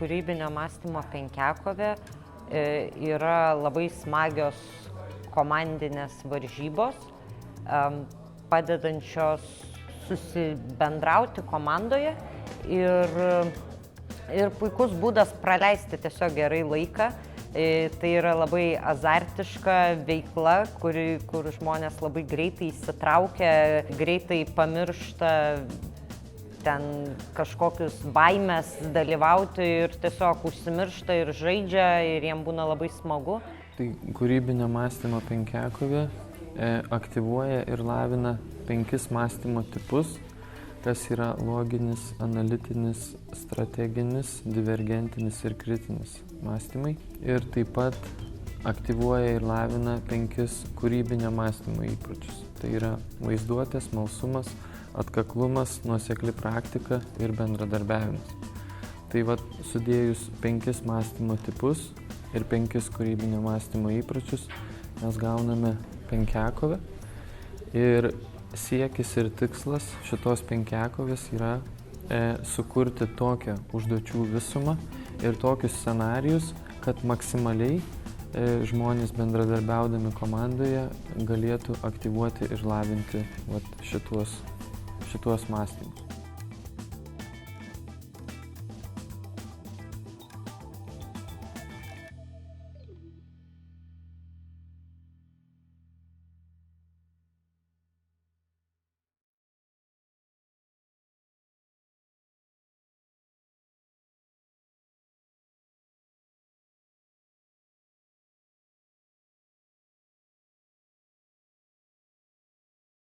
kūrybinio mąstymo penkiakovė yra labai smagios komandinės varžybos, padedančios susibendrauti komandoje ir puikus būdas praleisti tiesiog gerai laiką. Tai yra labai azartiška veikla, kur žmonės labai greitai įsitraukia, greitai pamiršta ten kažkokius baimės dalyvauti ir tiesiog užsimiršta ir žaidžia ir jiem būna labai smagu. Tai kūrybinio mąstymo penkiakovė aktyvuoja ir lavina 5 mąstymo tipus, kas yra loginis, analitinis, strateginis, divergentinis ir kritinis mąstymai. Ir taip pat aktyvuoja ir lavina 5 kūrybinio mąstymo įpročius. Tai yra vaizduotė, smalsumas, atkaklumas, nuosekli praktika ir bendradarbiavimas. Tai vat sudėjus 5 mąstymo tipus ir 5 kūrybinio mąstymo įpročius mes gauname penkiakovę. Ir siekis ir tikslas šitos penkiakovės yra sukurti tokią užduočių visumą ir tokius scenarijus, kad maksimaliai žmonės bendradarbiaudami komandoje galėtų aktyvuoti ir lavinti šituos mąstymus.